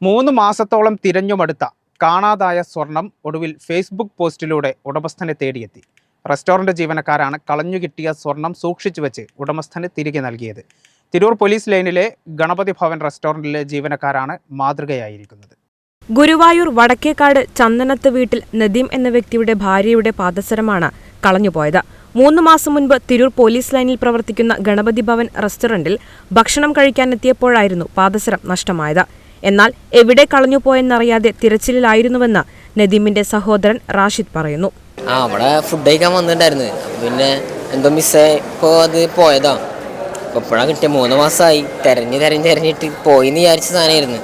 3 മാസത്തോളം തിരഞ്ഞുമടുത്ത കാണാതായ സ്വർണം ഒടുവിൽ ഫേസ്ബുക്ക് പോസ്റ്റിലൂടെ ഉടമസ്ഥനെ തേടിയെത്തി. റെസ്റ്റോറന്റ് ജീവനക്കാരാണ് കളഞ്ഞുകിട്ടിയ സ്വർണം സൂക്ഷിച്ചു വെച്ച് ഉടമസ്ഥന് തിരികെ നൽകിയത്. തിരൂർ പോലീസ് ലൈനിലെ ഗണപതി ഭവൻ റെസ്റ്റോറന്റിലെ ജീവനക്കാരാണ് മാതൃകയായിരിക്കുന്നത്. ഗുരുവായൂർ വടക്കേക്കാട് ചന്ദനത്ത് വീട്ടിൽ നദീം എന്ന വ്യക്തിയുടെ ഭാര്യയുടെ പാദസരമാണ് കളഞ്ഞുപോയത്. 3 മാസം മുൻപ് തിരൂർ പോലീസ് ലൈനിൽ പ്രവർത്തിക്കുന്ന ഗണപതി ഭവൻ റെസ്റ്റോറന്റിൽ ഭക്ഷണം കഴിക്കാനെത്തിയപ്പോഴായിരുന്നു പാദസരം നഷ്ടമായത്. എന്നാൽ എവിടെ കളഞ്ഞുപോയെന്നറിയാതെ തിരച്ചിലായിരുന്നുവെന്ന് നദീമിന്റെ സഹോദരൻ റാഷിദ് പറയുന്നു. അവിടെ ഫുഡ് കഴിക്കാൻ വന്നിട്ടുണ്ടായിരുന്നു. പിന്നെ എന്തോ മിസ്സായപ്പോ അത് പോയതാ. എപ്പോഴാണ് കിട്ടിയ 3 മാസമായി തെരഞ്ഞിട്ട് പോയിന്ന് വിചാരിച്ച സാധനമായിരുന്നു.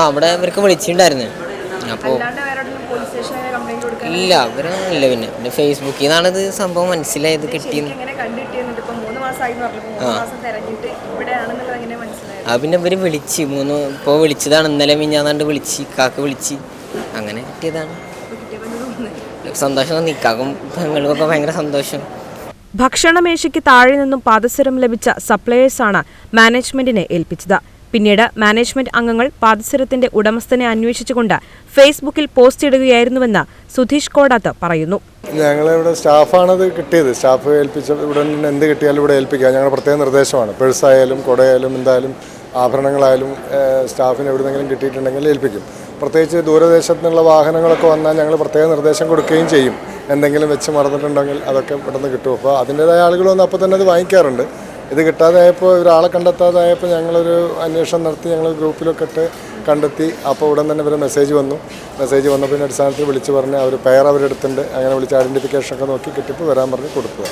അവിടെ ഇവർക്ക് വിളിച്ചിട്ടുണ്ടായിരുന്നു. അപ്പോൾ ഇല്ല അവരൊന്നുമില്ല. പിന്നെ ഫേസ്ബുക്കിൽ നിന്നാണ് ഇത് സംഭവം മനസ്സിലായത് കിട്ടിയെന്ന്. പിന്നെ ഇവര് വിളിച്ച് ഇപ്പോൾ വിളിച്ചതാണ്. ഇന്നലെ മിഞ്ഞാന്നാണ്ട് വിളിച്ച് കാക്ക വിളിച്ച് അങ്ങനെ കിട്ടിയതാണ്. സന്തോഷം. നിക്കാക്കും പെങ്ങൾക്കൊക്കെ ഭയങ്കര സന്തോഷം. ഭക്ഷണമേശയ്ക്ക് താഴെ നിന്നും പാദസരം ലഭിച്ച സപ്ലയേഴ്സാണ് മാനേജ്മെന്റിനെ ഏൽപ്പിച്ചത്. പിന്നീട് മാനേജ്മെന്റ് അംഗങ്ങൾ പാദസരത്തിന്റെ ഉടമസ്ഥനെ അന്വേഷിച്ചുകൊണ്ട് ഫേസ്ബുക്കിൽ പോസ്റ്റ് ഇടുകയായിരുന്നുവെന്ന് സുധീഷ് കോടാത്ത് പറയുന്നു. ഞങ്ങളിവിടെ സ്റ്റാഫാണത് കിട്ടിയത്. സ്റ്റാഫ് ഏൽപ്പിച്ച ഇവിടെ എന്ത് കിട്ടിയാലും ഇവിടെ ഏൽപ്പിക്കുക ഞങ്ങളുടെ പ്രത്യേക നിർദ്ദേശമാണ്. പേഴ്സായാലും കുടയായാലും എന്തായാലും ആഭരണങ്ങളായാലും സ്റ്റാഫിന് എവിടെന്നെങ്കിലും കിട്ടിയിട്ടുണ്ടെങ്കിൽ ഏൽപ്പിക്കും. പ്രത്യേകിച്ച് ദൂരദേശത്തു നിന്നുള്ള വാഹനങ്ങളൊക്കെ വന്നാൽ ഞങ്ങൾ പ്രത്യേക നിർദ്ദേശം കൊടുക്കുകയും ചെയ്യും. എന്തെങ്കിലും വെച്ച് മറന്നിട്ടുണ്ടെങ്കിൽ അതൊക്കെ പെട്ടെന്ന് കിട്ടും. അപ്പോൾ അതിൻ്റേതായ ആളുകൾ വന്ന് അപ്പോൾ തന്നെ അത് വാങ്ങിക്കാറുണ്ട്. ഇത് കിട്ടാതായപ്പോൾ ഒരാളെ കണ്ടെത്താതായപ്പോൾ ഞങ്ങളൊരു അന്വേഷണം നടത്തി ഞങ്ങൾ ഗ്രൂപ്പിലൊക്കെ ഇട്ട് കണ്ടെത്തി. അപ്പോൾ ഉടൻ തന്നെ ഇവരെ മെസ്സേജ് വന്നപ്പോൾ അടിസ്ഥാനത്തിൽ വിളിച്ച് പറഞ്ഞ് അവർ പെയർ അവരെടുത്തിട്ടുണ്ട്. അങ്ങനെ വിളിച്ച് ഐഡൻറ്റിഫിക്കേഷനൊക്കെ നോക്കി കിട്ടിയപ്പോൾ വരാൻ പറഞ്ഞ് കൊടുക്കുക.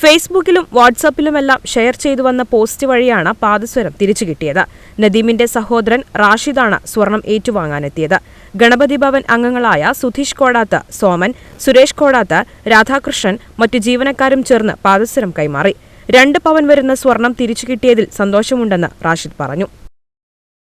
ഫേസ്ബുക്കിലും വാട്സാപ്പിലുമെല്ലാം ഷെയർ ചെയ്തു വന്ന പോസ്റ്റ് വഴിയാണ് പാദസരം തിരിച്ചു കിട്ടിയത്. നദീമിന്റെ സഹോദരൻ റാഷിദാണ് സ്വർണം ഏറ്റുവാങ്ങാനെത്തിയത്. ഗണപതി ഭവൻ അംഗങ്ങളായ സുധീഷ് കോടാത്ത്, സോമൻ, സുരേഷ് കോടാത്ത്, രാധാകൃഷ്ണൻ മറ്റു ജീവനക്കാരും ചേർന്ന് പാദസരം കൈമാറി. 2 പവൻ വരുന്ന സ്വർണം തിരിച്ചു കിട്ടിയതിൽ സന്തോഷമുണ്ടെന്ന് റാഷിദ് പറഞ്ഞു.